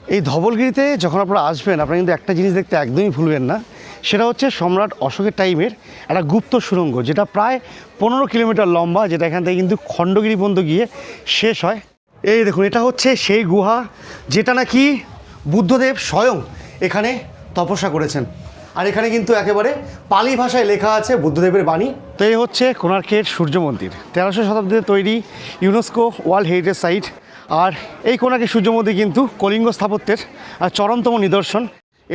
এই ধবলগিরিতে যখন আপনারা আসবেন আপনারা কিন্তু একটা জিনিস দেখতে একদমই ভুলবেন না, সেটা হচ্ছে সম্রাট অশোকের টাইমের একটা গুপ্ত সুড়ঙ্গ, যেটা প্রায় 15 কিলোমিটার লম্বা, যেটা এখান থেকে কিন্তু খণ্ডগিরি পর্যন্ত গিয়ে শেষ হয়। এই দেখুন, এটা হচ্ছে সেই গুহা যেটা নাকি বুদ্ধদেব স্বয়ং এখানে তপস্যা করেছেন। আর এখানে কিন্তু একেবারে পালি ভাষায় লেখা আছে বুদ্ধদেবের বাণী। তো এই হচ্ছে কোণার্কের সূর্য মন্দির, 1300 শতাব্দীতে তৈরি, ইউনেস্কো ওয়ার্ল্ড হেরিটেজ সাইট। আর এই কোণার্কের সূর্য মন্দির কিন্তু কলিঙ্গ স্থাপত্যের চরমতম নিদর্শন।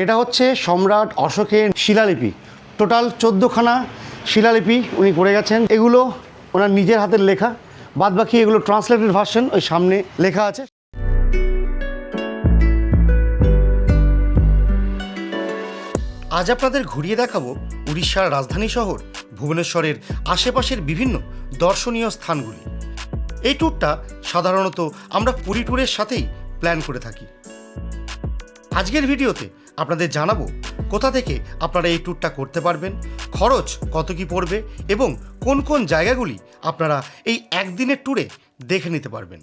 এটা হচ্ছে সম্রাট অশোকের শিলালিপি, টোটাল 14খানা শিলালিপি উনি করে গেছেন। এগুলো ওনার নিজের হাতের লেখা, বাদবাকি এগুলো ট্রান্সলেটেড ভার্সন ওই সামনে লেখা আছে। আজ আপনাদের ঘুরিয়ে দেখাবো উড়িষ্যার রাজধানী শহর ভুবনেশ্বরের আশেপাশের বিভিন্ন দর্শনীয় স্থানগুলি। এই ট্যুরটা সাধারণত আমরা পুরী ট্যুরের সাথেই প্ল্যান করে থাকি। আজকের ভিডিওতে আপনাদের জানাবো কোথা থেকে আপনারা এই ট্যুরটা করতে পারবেন, খরচ কত কী পড়বে এবং কোন কোন জায়গাগুলি আপনারা এই একদিনের ট্যুরে দেখে নিতে পারবেন।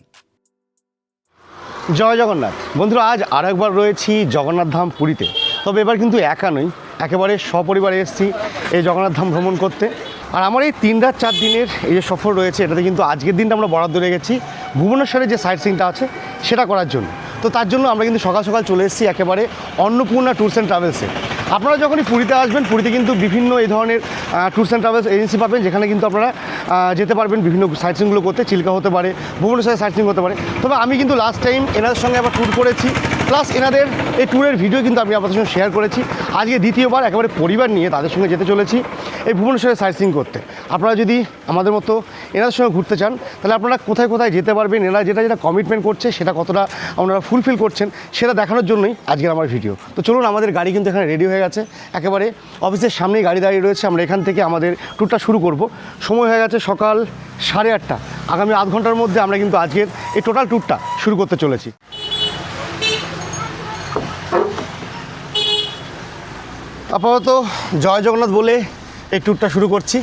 জয় জগন্নাথ বন্ধুরা, আজ আর একবার রয়েছি জগন্নাথ ধাম পুরীতে। তবে এবার কিন্তু একা নই, একেবারে সপরিবারে এসেছি এই জগন্নাথ ধাম ভ্রমণ করতে। আর আমার এই 3 রাত 4 দিনের এই যে সফর রয়েছে, এটাতে কিন্তু আজকের দিনটা আমরা বরাদ্দ রেখেছি ভুবনেশ্বরে যে সাইট সিইংটা আছে সেটা করার জন্য। তো তার জন্য আমরা কিন্তু সকাল সকাল চলে এসেছি একেবারে অন্নপূর্ণা ট্যুরস অ্যান্ড ট্রাভেলসে। আপনারা যখনই পুরীতে আসবেন, পুরীতে কিন্তু বিভিন্ন এই ধরনের ট্যুরস অ্যান্ড ট্রাভেলস এজেন্সি পাবেন, যেখানে কিন্তু আপনারা যেতে পারবেন বিভিন্ন সাইট সিইংগুলো করতে। চিল্কা হতে পারে, ভুবনেশ্বরে সাইট সিইং হতে পারে। তবে আমি কিন্তু লাস্ট টাইম এনাদের সঙ্গে আবার ট্যুর করেছি, প্লাস এনাদের এই ট্যুরের ভিডিও কিন্তু আমি আপনাদের সঙ্গে শেয়ার করেছি। আজকে দ্বিতীয়বার একেবারে পরিবার নিয়ে তাদের সঙ্গে যেতে চলেছি এই ভুবনেশ্বরে সাইট সিইং করতে। আপনারা যদি আমাদের মতো এনাদের সঙ্গে ঘুরতে চান, তাহলে আপনারা কোথায় কোথায় যেতে পারবেন, এনারা যেটা কমিটমেন্ট করছে সেটা কতটা আপনারা ফুলফিল করছেন সেটা দেখানোর জন্যই আজকের আমার ভিডিও। তো চলুন, আমাদের গাড়ি কিন্তু এখানে রেডি হয়ে গেছে, একেবারে অফিসের সামনেই গাড়ি দাঁড়িয়ে রয়েছে। আমরা এখান থেকে আমাদের ট্যুরটা শুরু করব। সময় হয়ে গেছে সকাল 8:30। আগামী আধ ঘন্টার মধ্যে আমরা কিন্তু আজকের এই টোটাল ট্যুরটা শুরু করতে চলেছি। আপাতত জয় জগন্নাথ বলে এই ট্যুরটা শুরু করছি।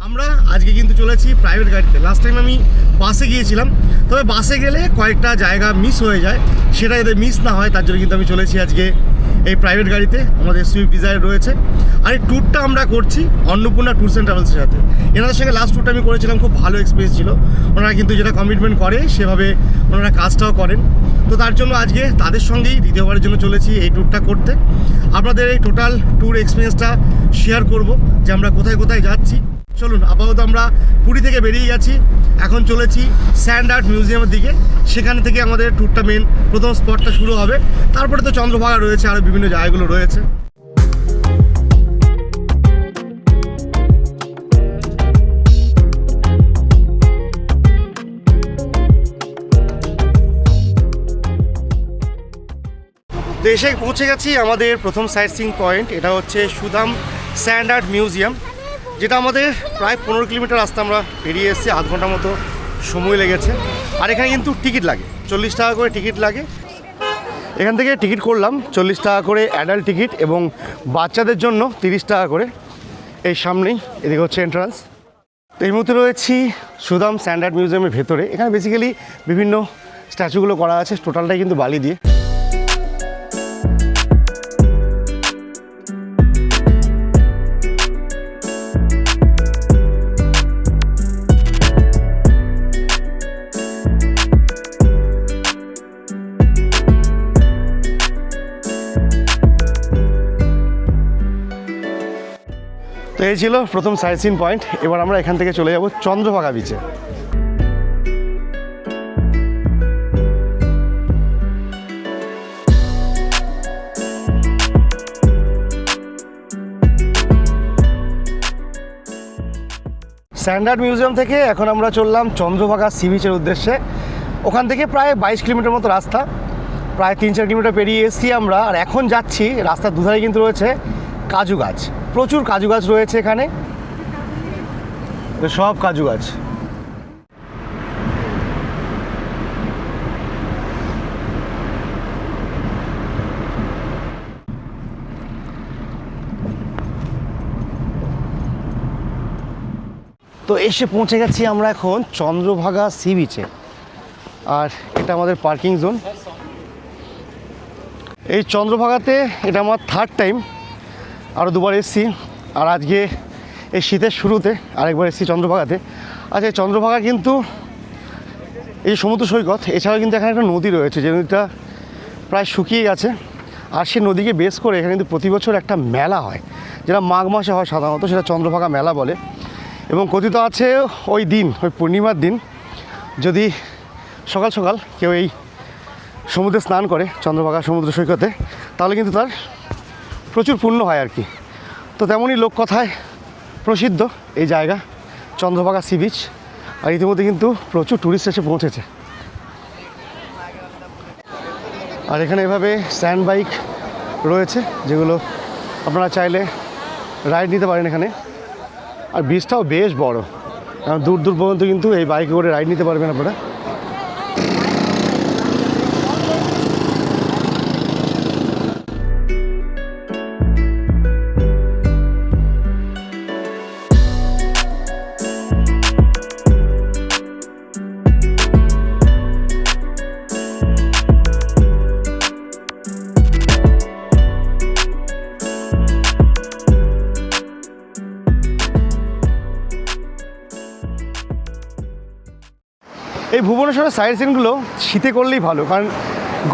আমরা আজকে কিন্তু চলেছি প্রাইভেট গাড়িতে। লাস্ট টাইম আমি বাসে গিয়েছিলাম, তবে বাসে গেলে কয়েকটা জায়গা মিস হয়ে যায়, সেটা যাতে মিস না হয় তার জন্য কিন্তু আমি চলেছি আজকে এই প্রাইভেট গাড়িতে। আমাদের সুইফট ডিজায়ার রয়েছে। আর এই ট্যুরটা আমরা করছি অন্নপূর্ণা ট্যুরস অ্যান্ড ট্রাভেলসের সাথে। এনাদের সঙ্গে লাস্ট ট্যুরটা আমি করেছিলাম, খুব ভালো এক্সপিরিয়েন্স ছিল। ওনারা কিন্তু যেটা কমিটমেন্ট করে সেভাবে ওনারা কাজটাও করেন। তো তার জন্য আজকে তাদের সঙ্গেই দ্বিতীয়বারের জন্য চলেছি এই ট্যুরটা করতে। আপনাদের এই টোটাল ট্যুর এক্সপিরিয়েন্সটা শেয়ার করব যে আমরা কোথায় কোথায় যাচ্ছি। চলুন, আপাতত আমরা পুরী থেকে বেরিয়ে গেছি, এখন চলেছি স্যান্ড আর্ট মিউজিয়ামের দিকে। সেখান থেকে আমাদের ট্যুরটা মেন প্রথম স্পটটা শুরু হবে। তারপরে তো চন্দ্রভাগা রয়েছে, আরও বিভিন্ন জায়গাগুলো রয়েছে। তো এসে পৌঁছে গেছি আমাদের প্রথম সাইট সিইং পয়েন্ট। এটা হচ্ছে সুদাম স্যান্ড আর্ট মিউজিয়াম, যেটা আমাদের প্রায় 15 কিলোমিটার রাস্তা আমরা পেরিয়ে এসেছি, আধ ঘন্টার মতো সময় লেগেছে। আর এখানে কিন্তু টিকিট লাগে, 40 টাকা করে টিকিট লাগে। এখান থেকে টিকিট করলাম 40 টাকা করে অ্যাডাল্ট টিকিট, এবং বাচ্চাদের জন্য 30 টাকা করে। এই সামনেই এদিকে হচ্ছে এন্ট্রান্স। তো এই মুহূর্তে রয়েছি সুদাম স্যান্ড আর্ট মিউজিয়ামের ভেতরে। এখানে বেসিক্যালি বিভিন্ন স্ট্যাচুগুলো করা আছে, টোটালটাই কিন্তু বালি দিয়ে। তো এই ছিল প্রথম সাইট সিইং পয়েন্ট। এবার আমরা এখান থেকে চলে যাব চন্দ্রভাগা বিচে। স্যান্ড আর্ট মিউজিয়াম থেকে এখন আমরা চললাম চন্দ্রভাগা সি বিচের উদ্দেশ্যে। ওখান থেকে প্রায় 22 কিলোমিটার মতো রাস্তা, প্রায় 3-4 কিলোমিটার পেরিয়ে এসেছি আমরা। আর এখন যাচ্ছি, রাস্তার দুধারে কিন্তু রয়েছে কাজু গাছ, প্রচুর কাজু গাছ রয়েছে এখানে, তো সব কাজু গাছ। তো এসে পৌঁছে গেছি আমরা এখন চন্দ্রভাগা সি বিচে, আর এটা আমাদের পার্কিং জোন। এই চন্দ্রভাগাতে এটা আমার থার্ড টাইম, আরও দুবার এসেছি, আর আজকে এই শীতের শুরুতে আরেকবার এসেছি চন্দ্রভাগাতে। আচ্ছা, এই চন্দ্রভাগা কিন্তু এই সমুদ্র সৈকত, এছাড়াও কিন্তু এখানে একটা নদী রয়েছে, যে নদীটা প্রায় শুকিয়ে গেছে, আর সেই নদীকে বেস করে এখানে কিন্তু প্রতি বছর একটা মেলা হয়, যেটা মাঘ মাসে হয় সাধারণত, সেটা চন্দ্রভাগা মেলা বলে। এবং কথিত আছে ওই দিন, ওই পূর্ণিমার দিন যদি সকাল সকাল কেউ এই সমুদ্রে স্নান করে চন্দ্রভাগা সমুদ্র সৈকতে, তাহলে কিন্তু তার প্রচুর পুণ্য হয় আর কি। তো তেমনই লোককথায় প্রসিদ্ধ এই জায়গা চন্দ্রভাগা সি বিচ, আর ইতিমধ্যে কিন্তু প্রচুর ট্যুরিস্ট এসে পৌঁছেছে। আর এখানে এভাবে স্যান্ড বাইক রয়েছে, যেগুলো আপনারা চাইলে রাইড নিতে পারেন এখানে। আর বিচটাও বেশ বড়, কারণ দূর দূর পর্যন্ত কিন্তু এই বাইকে করে রাইড নিতে পারবেন আপনারা। এই ভুবনেশ্বরের সাইড সিনগুলো শীতে করলেই ভালো, কারণ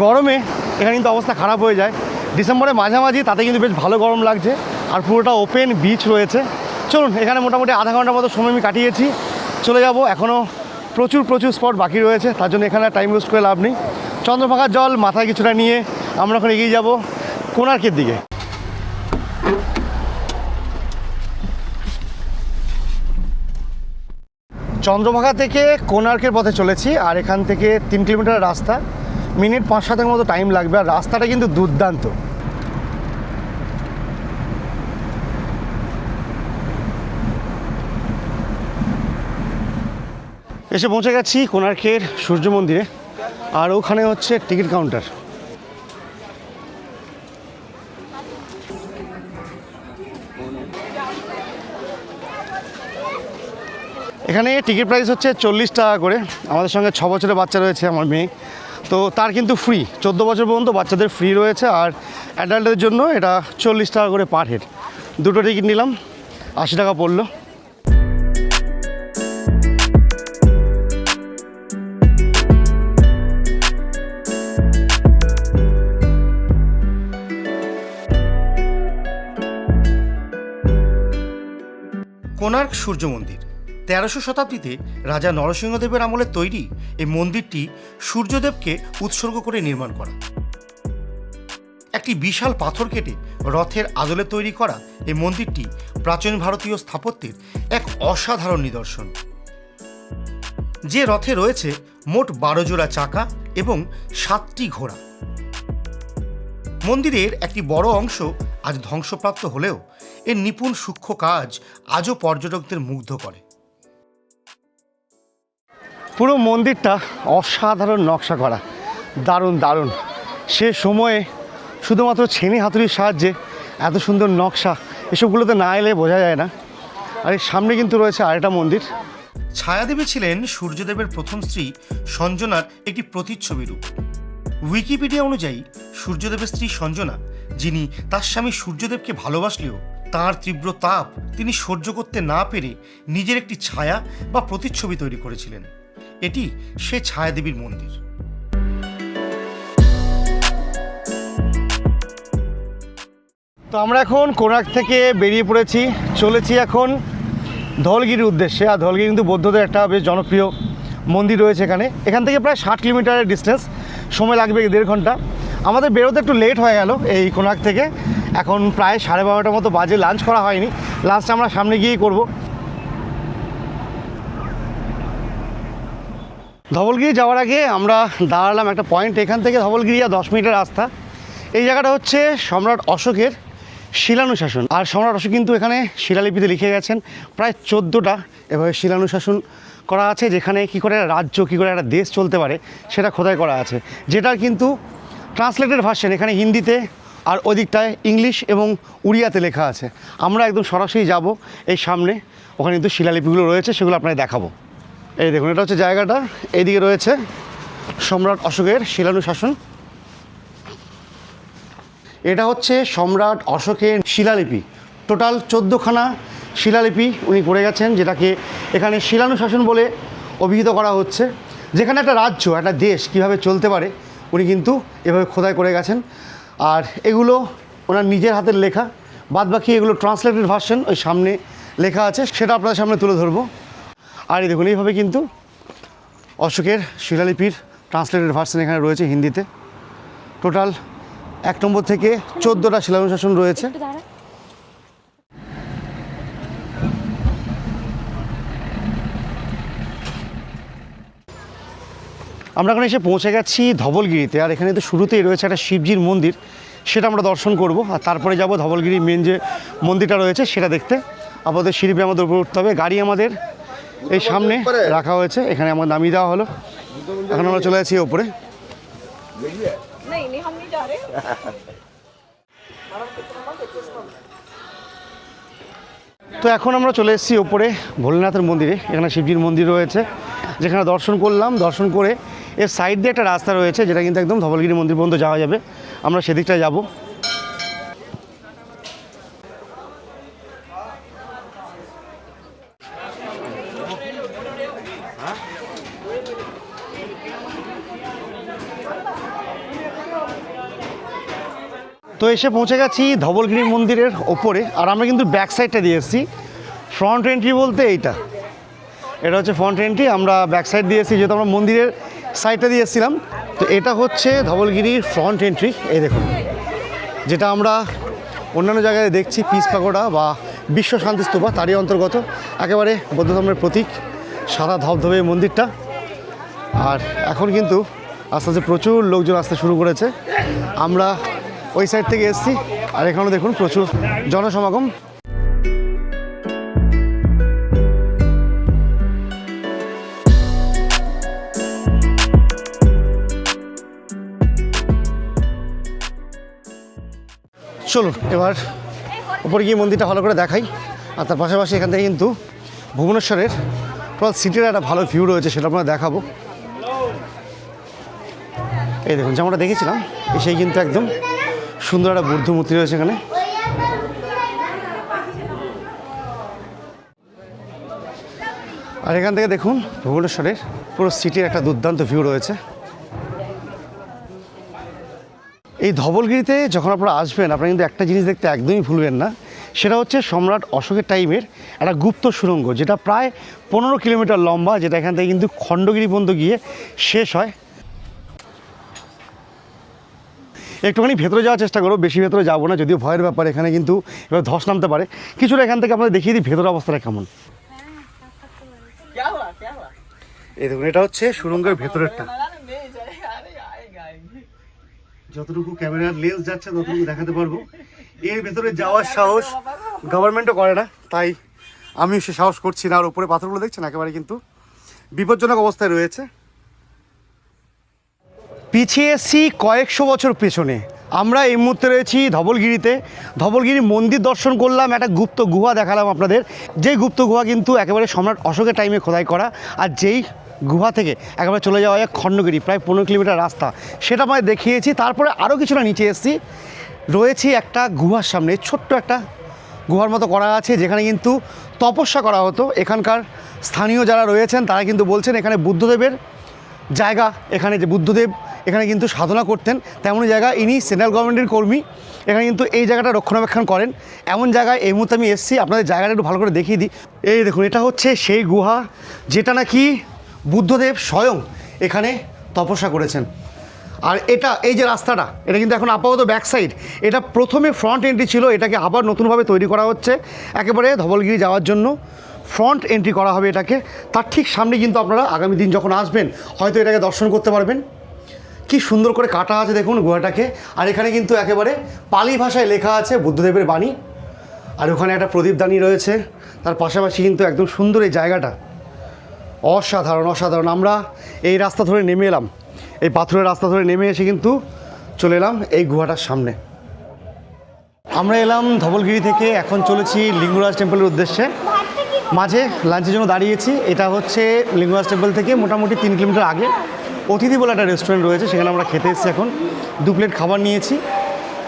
গরমে এখানে কিন্তু অবস্থা খারাপ হয়ে যায়। ডিসেম্বরের মাঝামাঝি তাতে কিন্তু বেশ ভালো গরম লাগছে, আর পুরোটা ওপেন বিচ রয়েছে। চলুন, এখানে মোটামুটি আধা ঘন্টার মতো সময় আমি কাটিয়েছি, চলে যাব। এখনও প্রচুর স্পট বাকি রয়েছে, তার জন্য এখানে টাইম ওয়েস্ট করে লাভ নেই। চন্দ্রভাগার জল মাথায় কিছুটা নিয়ে আমরা এখন এগিয়ে যাব কোণার্কের দিকে। চন্দ্রভাগা থেকে কোণার্কের পথে চলেছি, আর এখান থেকে 3 কিলোমিটার রাস্তা, মিনিট 5-7 মতো টাইম লাগবে, আর রাস্তাটা কিন্তু দুর্দান্ত। এসে পৌঁছে গেছি কোণার্কের সূর্য মন্দিরে, আর ওখানে হচ্ছে টিকিট কাউন্টার। এখানে টিকিট প্রাইস হচ্ছে 40 টাকা করে। আমাদের সঙ্গে 6 বছরের বাচ্চা রয়েছে, আমার মেয়ে, তো তার কিন্তু ফ্রি। 14 বছর পর্যন্ত বাচ্চাদের ফ্রি রয়েছে, আর অ্যাডাল্টদের জন্য এটা 40 টাকা করে পার হেড। দুটো টিকিট নিলাম, 80 টাকা পড়লো। কোণার্ক সূর্য মন্দির 1300 শতাব্দীতে রাজা নরসিংহদেবের আমলে তৈরি এই মন্দিরটি সূর্যদেবকে উৎসর্গ করে নির্মাণ করা। একটি বিশাল পাথর কেটে রথের আদলে তৈরি করা এই মন্দিরটি প্রাচীন ভারতীয় স্থাপত্যের এক অসাধারণ নিদর্শন। যে রথে রয়েছে মোট 12 জোড়া চাকা এবং 7টি ঘোড়া। মন্দিরের একটি বড় অংশ আজ ধ্বংসপ্রাপ্ত হলেও এর নিপুণ সূক্ষ্ম কাজ আজও পর্যটকদের মুগ্ধ করে। পুরো মন্দিরটা অসাধারণ নকশা করা, দারুণ। সে সময়ে শুধুমাত্র ছেনি হাতুড়ির সাহায্যে এত সুন্দর নকশা, এসবগুলোতে না এলে বোঝা যায় না। আর এর সামনে কিন্তু রয়েছে আরেকটা মন্দির। ছায়াদেবী ছিলেন সূর্যদেবের প্রথম স্ত্রী সঞ্জনার একটি প্রতিচ্ছবি রূপ। উইকিপিডিয়া অনুযায়ী সূর্যদেবের স্ত্রী সঞ্জনা, যিনি তার স্বামী সূর্যদেবকে ভালোবাসলেও তাঁর তীব্র তাপ তিনি সহ্য করতে না পেরে নিজের একটি ছায়া বা প্রতিচ্ছবি তৈরি করেছিলেন। এটি সে ছায়াদেবীর মন্দির। তো আমরা এখন কোণার্ক থেকে বেরিয়ে পড়েছি, চলেছি এখন ধওলগিরির উদ্দেশ্যে। আর ধওলগিরি কিন্তু বৌদ্ধদের একটা বেশ জনপ্রিয় মন্দির রয়েছে এখান থেকে প্রায় 60 কিলোমিটারের ডিস্টেন্স, সময় লাগবে 1.5 ঘন্টা। আমাদের বেরোতে একটু লেট হয়ে গেল এই কোণার্ক থেকে, এখন প্রায় 12:30 মতো বাজে, লাঞ্চ করা হয়নি, লাঞ্চটা আমরা সামনে গিয়েই করব। ধবলগিরি যাওয়ার আগে আমরা দাঁড়ালাম একটা পয়েন্ট, এখান থেকে ধবলগিরি 10 মিনিটের রাস্তা। এই জায়গাটা হচ্ছে সম্রাট অশোকের শিলানুশাসন, আর সম্রাট অশোক কিন্তু এখানে শিলালিপিতে লিখে গেছেন প্রায় 14টা এভাবে শিলানুশাসন করা আছে, যেখানে কী করে রাজ্য, কী করে একটা দেশ চলতে পারে সেটা খোদাই করা আছে, যেটার কিন্তু ট্রান্সলেটেড ভার্সন এখানে হিন্দিতে আর ওদিকটায় ইংলিশ এবং উড়িয়াতে লেখা আছে। আমরা একদম সরাসরি যাব এই সামনে, ওখানে কিন্তু শিলালিপিগুলো রয়েছে, সেগুলো আপনাকে দেখাবো। এই দেখুন, এটা হচ্ছে জায়গাটা। এইদিকে রয়েছে সম্রাট অশোকের শিলানুশাসন। এটা হচ্ছে সম্রাট অশোকের শিলালিপি। টোটাল 14খানা শিলালিপি উনি করে গেছেন, যেটাকে এখানে শিলানুশাসন বলে অভিহিত করা হচ্ছে। যেখানে একটা রাজ্য, একটা দেশ কীভাবে চলতে পারে উনি কিন্তু এভাবে খোদাই করে গেছেন। আর এগুলো ওনার নিজের হাতের লেখা, বাদবাকি এগুলো ট্রান্সলেটেড ভার্সন ওই সামনে লেখা আছে, সেটা আপনাদের সামনে তুলে ধরবো। আর এই দেখুন, এইভাবে কিন্তু অশোকের শিলালিপির ট্রান্সলেটেড ভার্সন এখানে রয়েছে হিন্দিতে। টোটাল 1 নম্বর থেকে 14টা শিলানুশাসন রয়েছে। আমরা এখন এসে পৌঁছে গেছি ধবলগিরিতে। আর এখানে তো শুরুতেই রয়েছে একটা শিবজির মন্দির, সেটা আমরা দর্শন করব। আর তারপরে যাব ধবলগিরি মেন যে মন্দিরটা রয়েছে সেটা দেখতে। আমাদের সিঁড়ি বেয়ে আমাদের উপরে উঠতে হবে। গাড়ি আমাদের এই সামনে রাখা হয়েছে, এখানে আমার নামিয়ে দেওয়া হলো। এখন আমরা চলে যাচ্ছি ওপরে। তো এখন আমরা চলে এসেছি ওপরে ভোলেনাথের মন্দিরে। এখানে শিবজির মন্দির রয়েছে, যেখানে দর্শন করলাম। দর্শন করে এর সাইড দিয়ে একটা রাস্তা রয়েছে, যেটা কিন্তু একদম ধবলগিরি মন্দির পর্যন্ত যাওয়া যাবে। আমরা সেদিকটায় যাব। তো এসে পৌঁছে গেছি ধবলগিরি মন্দিরের ওপরে। আর আমরা কিন্তু ব্যাক সাইডটা দিয়ে এসেছি। ফ্রন্ট এন্ট্রি বলতে এটা হচ্ছে ফ্রন্ট এন্ট্রি। আমরা ব্যাক সাইড দিয়ে এসেছি, যেহেতু আমরা মন্দিরের সাইডটা দিয়ে এসেছিলাম। তো এটা হচ্ছে ধবলগিরির ফ্রন্ট এন্ট্রি। এই দেখুন, যেটা আমরা অন্যান্য জায়গায় দেখছি পিস পাগোড়া বা বিশ্ব শান্তি স্তূপা, তারই অন্তর্গত। একেবারে বৌদ্ধ ধর্মের প্রতীক, সাদা ধবধবে মন্দিরটা। আর এখন কিন্তু আস্তে আস্তে প্রচুর লোকজন আসতে শুরু করেছে। আমরা ওই সাইড থেকে এসেছি, আর এখানে দেখুন প্রচুর জনসমাগম। চলুন এবার উপরে গিয়ে মন্দিরটা ভালো করে দেখাই। আর তার পাশাপাশি এখান থেকে কিন্তু ভুবনেশ্বরের টোটাল সিটির একটা ভালো ভিউ রয়েছে, সেটা আপনারা দেখাবো। এই দেখুন, যেমনটা দেখেছিলাম সেই কিন্তু একদম সুন্দর একটা বুদ্ধ মূর্তি রয়েছে এখানে। আর এখান থেকে দেখুন ভুবনেশ্বরের পুরো সিটির একটা দুর্দান্ত ভিউ রয়েছে। এই ধবলগিরিতে যখন আপনারা আসবেন, আপনারা কিন্তু একটা জিনিস দেখতে একদমই ভুলবেন না। সেটা হচ্ছে সম্রাট অশোকের টাইমের একটা গুপ্ত সুড়ঙ্গ, যেটা প্রায় 15 কিলোমিটার লম্বা, যেটা এখান থেকে কিন্তু খণ্ডগিরি পর্যন্ত গিয়ে শেষ হয়। একটুখানি ভেতরে যাওয়ার চেষ্টা করো, বেশি ভেতরে যাবো না, যদিও ভয়ের ব্যাপার। এখানে কিন্তু এবার ধস নামতে পারে কিছুটা। এখান থেকে আপনাদের দেখিয়ে দিই ভেতরের অবস্থাটা কেমন। এই দেখুন, এটা হচ্ছে সুড়ঙ্গের ভেতরেরটা। যতটুকু ক্যামেরার লেন্স যাচ্ছে ততটুকু দেখাতে পারবো। এর ভেতরে যাওয়ার সাহস গভর্নমেন্টও করে না, তাই আমিও সে সাহস করছি না। আর উপরে পাথরগুলো দেখছেন একেবারে কিন্তু বিপজ্জনক অবস্থায় রয়েছে। পিছিয়ে এসছি কয়েকশো বছর পেছনে। আমরা এই মুহূর্তে রয়েছি ধবলগিরিতে। ধবলগিরি মন্দির দর্শন করলাম, একটা গুপ্ত গুহা দেখালাম আপনাদের। যেই গুপ্ত গুহা কিন্তু একেবারে সম্রাট অশোকের টাইমে খোদাই করা। আর যেই গুহা থেকে একেবারে চলে যাওয়া যায় খণ্ডগিরি, প্রায় 15 কিলোমিটার রাস্তা, সেটা আমাদের দেখিয়েছি। তারপরে আরও কিছুটা নিচে এসেছি, রয়েছি একটা গুহার সামনে। ছোট্ট একটা গুহার মতো করা আছে, যেখানে কিন্তু তপস্যা করা হতো। এখানকার স্থানীয় যারা রয়েছেন তারা কিন্তু বলছেন এখানে বুদ্ধদেবের জায়গা। এখানে যে বুদ্ধদেব এখানে কিন্তু সাধনা করতেন, তেমনই জায়গা। ইনি সেন্ট্রাল গভর্নমেন্টের কর্মী, এখানে কিন্তু এই জায়গাটা রক্ষণাবেক্ষণ করেন। এমন জায়গায় এই মুহূর্তে আমি এসেছি, আপনাদের জায়গাটা একটু ভালো করে দেখিয়ে দিই। এই দেখুন, এটা হচ্ছে সেই গুহা যেটা নাকি বুদ্ধদেব স্বয়ং এখানে তপস্যা করেছেন। আর এই যে রাস্তাটা, এটা কিন্তু এখন আপাতত ব্যাক সাইড। এটা প্রথমে ফ্রন্ট এন্ট্রি ছিল, এটাকে আবার নতুনভাবে তৈরি করা হচ্ছে। একেবারে ধবলগিরি যাওয়ার জন্য ফ্রন্ট এন্ট্রি করা হবে এটাকে। তার ঠিক সামনে কিন্তু আপনারা আগামী দিন যখন আসবেন হয়তো এটাকে দর্শন করতে পারবেন। কি সুন্দর করে কাটা আছে দেখুন গুহাটাকে। আর এখানে কিন্তু একেবারে পালি ভাষায় লেখা আছে বুদ্ধদেবের বাণী। আর ওখানে একটা প্রদীপদানি রয়েছে। তার পাশাপাশি কিন্তু একদম সুন্দর এই জায়গাটা, অসাধারণ অসাধারণ। আমরা এই রাস্তা ধরে নেমে এলাম, এই পাথরের রাস্তা ধরে নেমে এসে কিন্তু চলে এলাম এই গুহাটার সামনে। আমরা এলাম ধবলগিরি থেকে, এখন চলেছি লিঙ্গরাজ টেম্পলের উদ্দেশ্যে। মাঝে লাঞ্চের জন্য দাঁড়িয়েছি। এটা হচ্ছে লিঙ্গরাজ টেম্পল থেকে মোটামুটি 3 কিলোমিটার আগে অতিথি বলে একটা রেস্টুরেন্ট রয়েছে, সেখানে আমরা খেতে এসেছি। এখন 2 প্লেট খাবার নিয়েছি,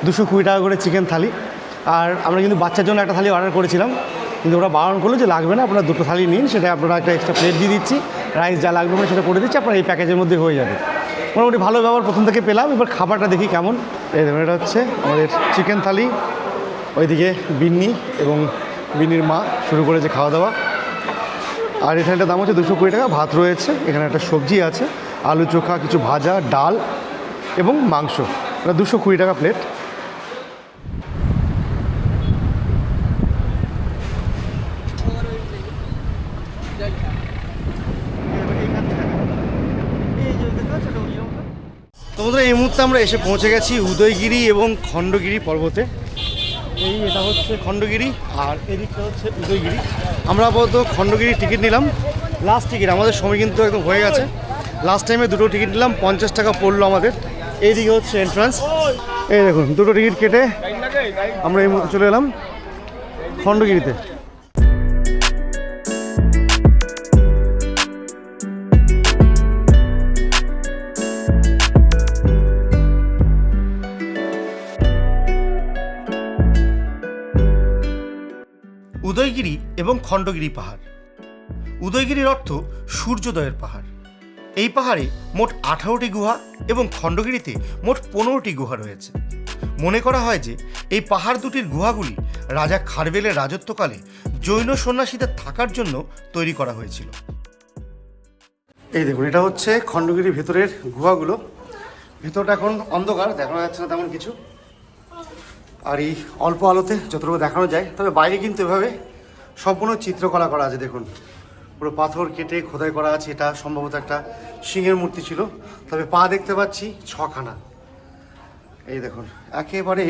220 টাকা করে চিকেন থালি। আর আমরা কিন্তু বাচ্চার জন্য একটা থালি অর্ডার করেছিলাম, কিন্তু ওরা বারণ করলো যে লাগবে না, আপনারা 2টো থালি নিন, সেটা আপনারা একটা এক্সট্রা প্লেট দিয়ে দিচ্ছি, রাইস যা লাগবে আমরা সেটা করে দিচ্ছি, আপনার এই প্যাকেজের মধ্যে হয়ে যাবে। মোটামুটি ভালো ব্যবহার প্রথম থেকে পেলাম। এবার খাবারটা দেখি কেমন। এই দেখুন, এটা হচ্ছে আমাদের চিকেন থালি, ওইদিকে বিন্নি এবং বিন্নির মা শুরু করেছে খাওয়া দাওয়া। আর এখানটার দাম হচ্ছে 220 টাকা। ভাত রয়েছে, এখানে একটা সবজি আছে, আলু চোখা, কিছু ভাজা, ডাল এবং মাংস। এটা 220 টাকা প্লেট। তো বন্ধুরা, এই মুহূর্তে আমরা এসে পৌঁছে গেছি উদয়গিরি এবং খণ্ডগিরি পর্বতে। এটা হচ্ছে খণ্ডগিরি আর এদিকটা হচ্ছে উদয়গিরি। আমরা আপাতত খণ্ডগিরির টিকিট নিলাম, লাস্ট টিকিট। আমাদের সময় কিন্তু একদম হয়ে গেছে। লাস্ট টাইমে 2টো টিকিট নিলাম, 50 টাকা পড়লো আমাদের। এইদিকে হচ্ছে এন্ট্রান্স। এই দেখুন, 2টো টিকিট কেটে আমরা এই মুহূর্তে চলে এলাম খণ্ডগিরিতে। উদয়গিরি এবং খণ্ডগিরি পাহাড়। উদয়গিরির অর্থ সূর্যোদয়ের পাহাড়। এই পাহাড়ে মোট 18টি গুহা এবং খণ্ডগিরিতে মোট 15টি গুহা রয়েছে। মনে করা হয় যে এই পাহাড় দুটির গুহাগুলি রাজা খারবেলের রাজত্বকালে জৈন সন্ন্যাসীদের থাকার জন্য তৈরি করা হয়েছিল। এই দেখুন, এটা হচ্ছে খণ্ডগিরির ভেতরের গুহাগুলো। ভেতরটা এখন অন্ধকার, দেখানো যাচ্ছে না তেমন কিছু। আর এই অল্প আলোতে যতটুকু দেখানো যায়, তবে বাইরে কিন্তু এভাবে সম্পূর্ণ চিত্রকলা করা আছে। দেখুন, পুরো পাথর কেটে খোদাই করা আছে। এটা সম্ভবত একটা সিংহের মূর্তি ছিল, তবে পা দেখতে পাচ্ছি 6খানা। এই দেখুন, একেবারে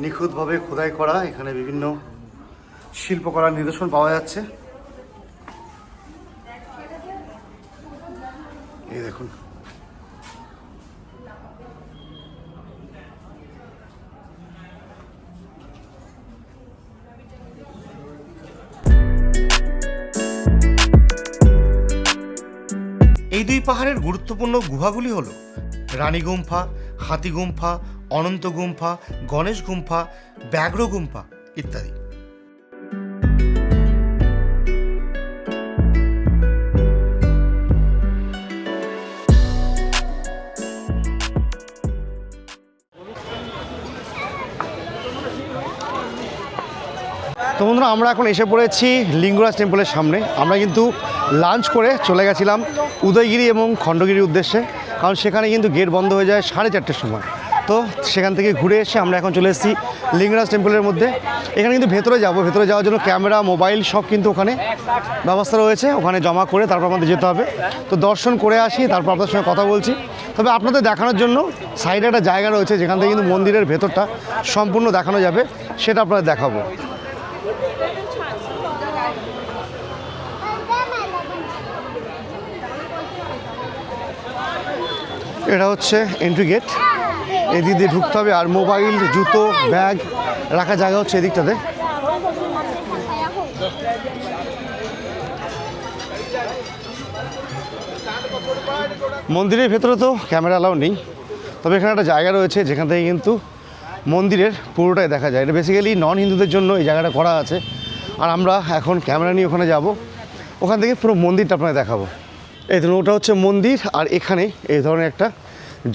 নিখুঁতভাবে খোদাই করা। এখানে বিভিন্ন শিল্পকলার নিদর্শন পাওয়া যাচ্ছে। এই দেখুন, এই 2 পাহাড়ের গুরুত্বপূর্ণ গুহাগুলি হল রানী গুম্ফা, হাতি গুম্ফা, অনন্ত গুম্ফা, গণেশ গুম্ফা, ব্যাঘ্র গুম্ফা ইত্যাদি। তো বন্ধুরা, আমরা এখন এসে পড়েছি লিঙ্গরাজ টেম্পলের সামনে। আমরা কিন্তু লাঞ্চ করে চলে গেছিলাম উদয়গিরি এবং খণ্ডগিরির উদ্দেশ্যে, কারণ সেখানে কিন্তু গেট বন্ধ হয়ে যায় 4:30-র সময়। তো সেখান থেকে ঘুরে এসে আমরা এখন চলে এসেছি লিঙ্গরাজ টেম্পলের মধ্যে। এখানে কিন্তু ভেতরে যাওয়ার জন্য ক্যামেরা, মোবাইল সব কিন্তু ওখানে ব্যবস্থা রয়েছে, ওখানে জমা করে তারপর আমাদের যেতে হবে। তো দর্শন করে আসি, তারপর আপনাদের সঙ্গে কথা বলছি। তবে আপনাদের দেখানোর জন্য সাইডে একটা জায়গা রয়েছে, যেখান থেকে কিন্তু মন্দিরের ভেতরটা সম্পূর্ণ দেখানো যাবে, সেটা আপনাদের দেখাবো। এটা হচ্ছে এন্ট্রি গেট, এদিক দিয়ে ঢুকতে হবে। আর মোবাইল, জুতো, ব্যাগ রাখার জায়গা হচ্ছে এদিকটাতে। মন্দিরের ভেতরে তো ক্যামেরা অ্যালাউ নেই, তবে এখানে একটা জায়গা রয়েছে যেখান থেকে কিন্তু মন্দিরের পুরোটাই দেখা যায়। এটা বেসিক্যালি নন হিন্দুদের জন্য এই জায়গাটা করা আছে। আর আমরা এখন ক্যামেরা নিয়ে ওখানে যাব, ওখান থেকে পুরো মন্দিরটা আপনাকে দেখাবো। এই ধরুন, ওটা হচ্ছে মন্দির, আর এখানে এই ধরনের একটা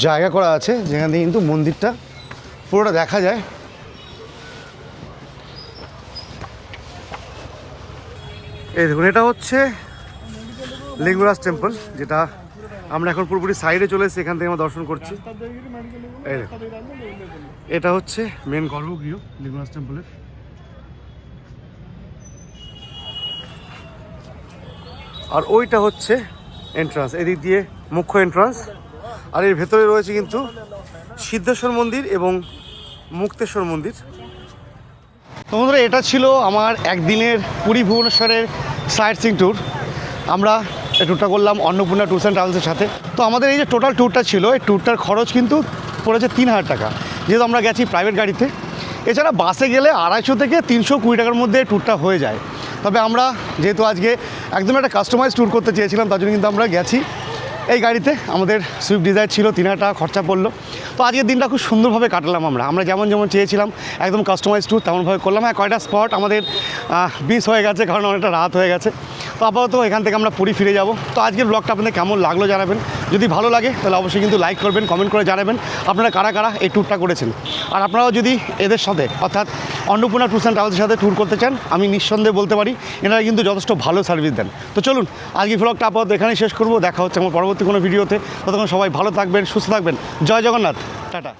জায়গা করা আছে যেখান থেকে কিন্তু মন্দিরটা পুরোটা দেখা যায়। এই দেখুন, এটা হচ্ছে লিঙ্গরাজ টেম্পল, যেটা আমরা এখন পুরোপুরি সাইডে চলে এসেছি, এখান থেকে আমরা দর্শন করছি। এটা হচ্ছে মেন গর্ভগৃহ লিঙ্গরাজ টেম্পলের। আর ওইটা হচ্ছে এন্ট্রান্স, এদিক দিয়ে মুখ্য এন্ট্রান্স। আর এর ভেতরে রয়েছে কিন্তু সিদ্ধেশ্বর মন্দির এবং মুক্তেশ্বর মন্দির। তো বন্ধুরা, এটা ছিল আমার একদিনের পুরী ভুবনেশ্বরের সাইট সিইং ট্যুর। আমরা এই ট্যুরটা করলাম অন্নপূর্ণা ট্যুরস অ্যান্ড ট্রাভেলসের সাথে। তো আমাদের এই যে টোটাল ট্যুরটা ছিল, এই ট্যুরটার খরচ কিন্তু পড়েছে 3000 টাকা, যেহেতু আমরা গেছি প্রাইভেট গাড়িতে। এছাড়া বাসে গেলে 250 থেকে 320 টাকার মধ্যে ট্যুরটা হয়ে যায়। তবে আমরা যেহেতু আজকে একদম একটা কাস্টমাইজ ট্যুর করতে চেয়েছিলাম, তার জন্য কিন্তু আমরা গেছি এই গাড়িতে। আমাদের সুইফট ডিজায়ার ছিল, 3000 টাকা খরচা পড়লো। তো আজকের দিনটা খুব সুন্দরভাবে কাটালাম আমরা যেমন চেয়েছিলাম একদম কাস্টমাইজ ট্যুর তেমনভাবে করলাম। হ্যাঁ, কয়টা স্পট আমাদের মিস হয়ে গেছে কারণ অনেকটা রাত হয়ে গেছে। তো আপাতত এখান থেকে আমরা পুরী ফিরে যাব। তো আজকের ব্লগটা আপনাদের কেমন লাগলো জানাবেন। যদি ভালো লাগে তাহলে অবশ্যই কিন্তু লাইক করবেন, কমেন্ট করে জানাবেন আপনারা কারা কারা এই ট্যুরটা করেছেন। আর আপনারাও যদি এদের সাথে অর্থাৎ অন্নপূর্ণা ট্যুরস অ্যান্ড ট্রাভেলসের সাথে ট্যুর করতে চান, আমি নিঃসন্দেহে বলতে পারি এনারা কিন্তু যথেষ্ট ভালো সার্ভিস দেন। তো চলুন আজকে ব্লগটা আপাতত এখানেই শেষ করব। দেখা হচ্ছে আমার পরবর্তী কোনো ভিডিওতে। ততক্ষণ সবাই ভালো থাকবেন, সুস্থ থাকবেন। জয় জগন্নাথ, টাটা।